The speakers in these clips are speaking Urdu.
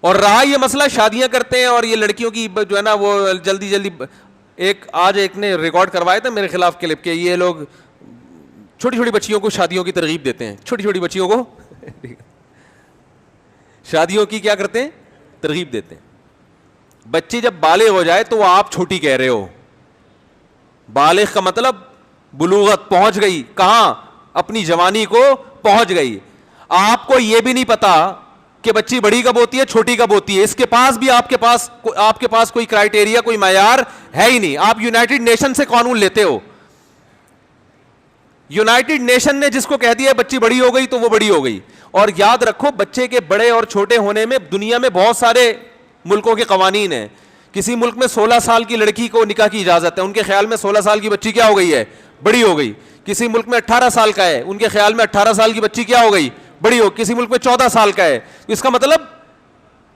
اور رہا یہ مسئلہ شادیاں کرتے ہیں اور یہ لڑکیوں کی جو ہے نا وہ جلدی جلدی, آج ایک نے ریکارڈ کروایا تھا میرے خلاف کلپ کے, یہ لوگ چھوٹی چھوٹی بچیوں کو شادیوں کی ترغیب دیتے ہیں, چھوٹی چھوٹی بچیوں کو شادیوں کی کیا کرتے ہیں, ترغیب دیتے ہیں. بچی جب بالغ ہو جائے تو وہ آپ چھوٹی کہہ رہے ہو. بالغ کا مطلب بلوغت, پہنچ گئی کہاں, اپنی جوانی کو پہنچ گئی. آپ کو یہ بھی نہیں پتا کہ بچی بڑی کب ہوتی ہے چھوٹی کب ہوتی ہے, اس کے پاس بھی آپ کے پاس کوئی کرائٹیریا, کوئی معیار ہے ہی نہیں. آپ یونائٹڈ نیشن سے قانون لیتے ہو. یونائٹڈ نیشن نے جس کو کہہ دیا بچی بڑی ہو گئی تو وہ بڑی ہو گئی. اور یاد رکھو بچے کے بڑے اور چھوٹے ہونے میں دنیا میں بہت سارے ملکوں کے قوانین ہیں. کسی ملک میں 16 سال کی لڑکی کو نکاح کی اجازت ہے, ان کے خیال میں 16 سال کی بچی کیا ہو گئی ہے, بڑی ہو گئی. کسی ملک میں 18 سال کا ہے, ان کے خیال میں 18 سال کی بچی کیا ہو گئی, بڑی ہو. کسی ملک میں 14 سال کا ہے. اس کا مطلب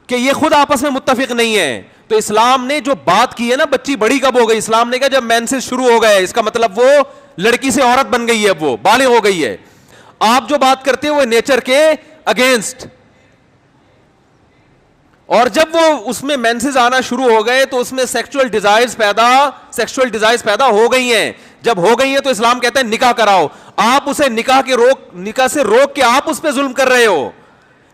کہ یہ خود آپس میں متفق نہیں ہے. تو اسلام نے جو بات کی ہے نا بچی بڑی کب ہو گئی, اسلام نے کہا جب مینسز شروع ہو گئے, اس کا مطلب وہ لڑکی سے عورت بن گئی ہے, اب وہ بالغ ہو گئی ہے. آپ جو بات کرتے ہیں وہ نیچر کے اگینسٹ. اور جب وہ اس میں مینسز آنا شروع ہو گئے تو اس میں سیکسول ڈیزائرز پیدا ہو گئی ہیں. جب ہو گئی ہیں تو اسلام کہتا ہے نکاح کراؤ. آپ اسے نکاح سے روک کے آپ اس پہ ظلم کر رہے ہو,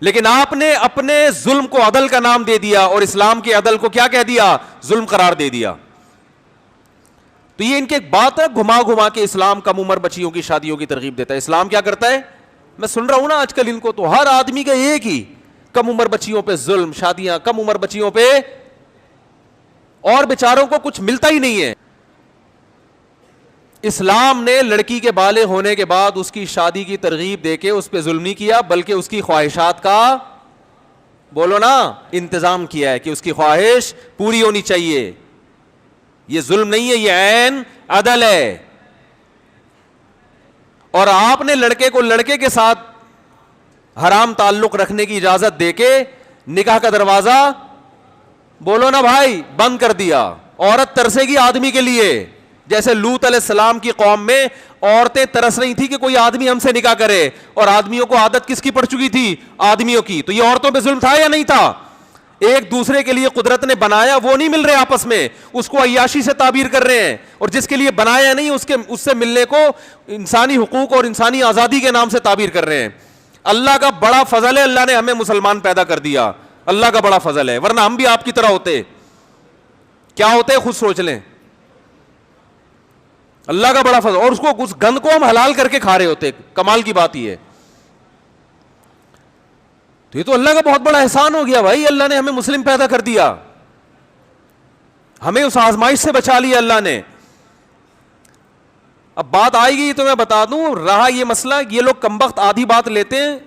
لیکن آپ نے اپنے ظلم کو عدل کا نام دے دیا اور اسلام کے عدل کو کیا کہہ دیا, ظلم قرار دے دیا. تو یہ ان کی ایک بات ہے, گھما گھما کے اسلام کم عمر بچیوں کی شادیوں کی ترغیب دیتا ہے. اسلام کیا کرتا ہے, میں سن رہا ہوں نا آج کل ان کو, تو ہر آدمی کا ایک ہی, کم عمر بچیوں پہ ظلم, شادیاں کم عمر بچیوں پہ, اور بیچاروں کو کچھ ملتا ہی نہیں ہے. اسلام نے لڑکی کے بالغ ہونے کے بعد اس کی شادی کی ترغیب دے کے اس پہ ظلم نہیں کیا, بلکہ اس کی خواہشات کا, بولو نا, انتظام کیا ہے کہ اس کی خواہش پوری ہونی چاہیے. یہ ظلم نہیں ہے, یہ عین عدل ہے. اور آپ نے لڑکے کو لڑکے کے ساتھ حرام تعلق رکھنے کی اجازت دے کے نکاح کا دروازہ, بولو نا بھائی, بند کر دیا. عورت ترسے گی آدمی کے لیے, جیسے لوط علیہ السلام کی قوم میں عورتیں ترس رہی تھی کہ کوئی آدمی ہم سے نکاح کرے, اور آدمیوں کو عادت کس کی پڑ چکی تھی, آدمیوں کی. تو یہ عورتوں پہ ظلم تھا یا نہیں تھا؟ ایک دوسرے کے لیے قدرت نے بنایا, وہ نہیں مل رہے آپس میں, اس کو عیاشی سے تعبیر کر رہے ہیں. اور جس کے لیے بنایا نہیں اس سے ملنے کو انسانی حقوق اور انسانی آزادی کے نام سے تعبیر کر رہے ہیں. اللہ کا بڑا فضل ہے, اللہ نے ہمیں مسلمان پیدا کر دیا, اللہ کا بڑا فضل ہے, ورنہ ہم بھی آپ کی طرح ہوتے. کیا ہوتے خود سوچ لیں, اللہ کا بڑا فضل. اور اس گند کو ہم حلال کر کے کھا رہے ہوتے, کمال کی بات یہ ہے. تو یہ تو اللہ کا بہت بڑا احسان ہو گیا بھائی, اللہ نے ہمیں مسلم پیدا کر دیا, ہمیں اس آزمائش سے بچا لیا اللہ نے. اب بات آئے گی تو میں بتا دوں, رہا یہ مسئلہ, یہ لوگ کمبخت آدھی بات لیتے ہیں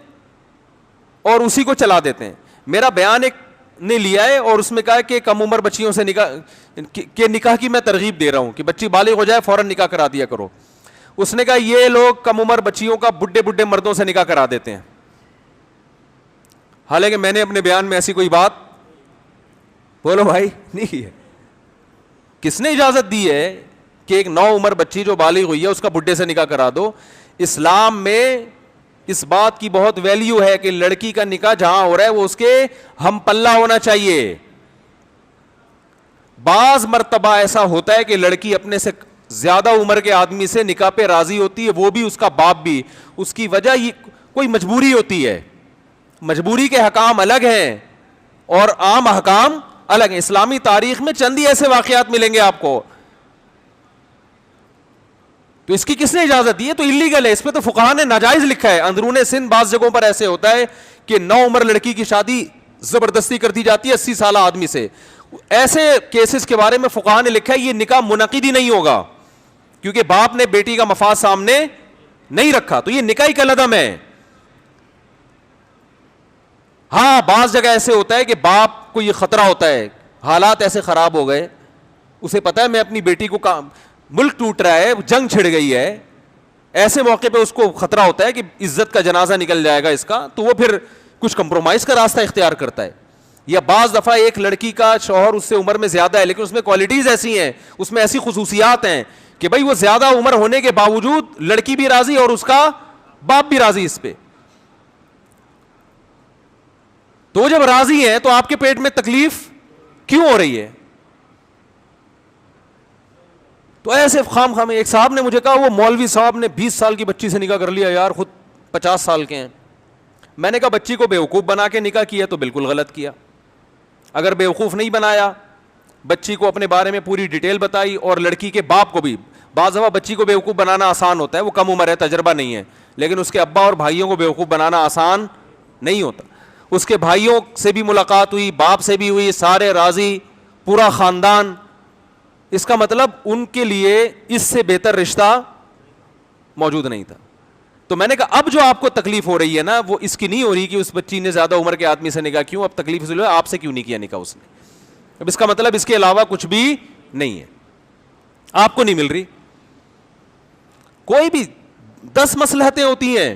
اور اسی کو چلا دیتے ہیں. میرا بیان ایک نے لیا ہے اور اس میں کہا کہ کم عمر بچیوں سے نکاح کی میں ترغیب دے رہا ہوں کہ بچی بالغ ہو جائے فوراً نکاح کرا دیا کرو. اس نے کہا یہ لوگ کم عمر بچیوں کا بڈھے مردوں سے نکاح کرا دیتے ہیں. حالانکہ میں نے اپنے بیان میں ایسی کوئی بات, بولو بھائی, نہیں ہے. کس نے اجازت دی ہے کہ ایک نو عمر بچی جو بالغ ہوئی ہے اس کا بڈھے سے نکاح کرا دو؟ اسلام میں اس بات کی بہت ویلیو ہے کہ لڑکی کا نکاح جہاں ہو رہا ہے وہ اس کے ہم پلہ ہونا چاہیے. بعض مرتبہ ایسا ہوتا ہے کہ لڑکی اپنے سے زیادہ عمر کے آدمی سے نکاح پہ راضی ہوتی ہے, وہ بھی اس کا باپ بھی. اس کی وجہ یہ کوئی مجبوری ہوتی ہے, مجبوری کے حکام الگ ہیں اور عام حکام الگ ہیں. اسلامی تاریخ میں چند ہی ایسے واقعات ملیں گے آپ کو. تو اس کی کس نے اجازت دی ہے؟ تو اللیگل ہے, اس پہ تو فقہا نے ناجائز لکھا ہے. اندرون سندھ بعض جگہوں پر ایسے ہوتا ہے کہ نو عمر لڑکی کی شادی زبردستی کر دی جاتی ہے 80 سالہ آدمی سے. ایسے کیسز کے بارے میں فقہا نے لکھا ہے یہ نکاح منعقد ہی نہیں ہوگا, کیونکہ باپ نے بیٹی کا مفاد سامنے نہیں رکھا, تو یہ نکاح کا لدم ہے. ہاں بعض جگہ ایسے ہوتا ہے کہ باپ کو یہ خطرہ ہوتا ہے, حالات ایسے خراب ہو گئے, اسے پتا ہے میں اپنی بیٹی کو ملک ٹوٹ رہا ہے, جنگ چھڑ گئی ہے, ایسے موقع پہ اس کو خطرہ ہوتا ہے کہ عزت کا جنازہ نکل جائے گا اس کا, تو وہ پھر کچھ کمپرومائز کا راستہ اختیار کرتا ہے. یا بعض دفعہ ایک لڑکی کا شوہر اس سے عمر میں زیادہ ہے لیکن اس میں کوالٹیز ایسی ہیں, اس میں ایسی خصوصیات ہیں کہ بھائی وہ زیادہ عمر ہونے کے باوجود لڑکی بھی راضی اور اس کا باپ بھی راضی اس پہ. تو جب راضی ہیں تو آپ کے پیٹ میں تکلیف کیوں ہو رہی ہے؟ تو ایسے خام خام. ایک صاحب نے مجھے کہا وہ مولوی صاحب نے 20 سال کی بچی سے نکاح کر لیا یار, خود 50 سال کے ہیں. میں نے کہا بچی کو بیوقوف بنا کے نکاح کیا تو بالکل غلط کیا. اگر بیوقوف نہیں بنایا, بچی کو اپنے بارے میں پوری ڈیٹیل بتائی, اور لڑکی کے باپ کو بھی, بعض دفعہ بچی کو بیوقوف بنانا آسان ہوتا ہے, وہ کم عمر ہے, تجربہ نہیں ہے, لیکن اس کے ابا اور بھائیوں کو بیوقوف بنانا آسان نہیں ہوتا. اس کے بھائیوں سے بھی ملاقات ہوئی, باپ سے بھی ہوئی, سارے راضی, پورا خاندان. اس کا مطلب ان کے لیے اس سے بہتر رشتہ موجود نہیں تھا. تو میں نے کہا اب جو آپ کو تکلیف ہو رہی ہے نا, وہ اس کی نہیں ہو رہی کہ اس بچی نے زیادہ عمر کے آدمی سے نکاح کیوں, اب تکلیف اس لیے آپ سے کیوں نہیں کیا نکاح اس نے. اب اس کا مطلب اس کے علاوہ کچھ بھی نہیں ہے, آپ کو نہیں مل رہی. کوئی بھی 10 مصلحتیں ہوتی ہیں,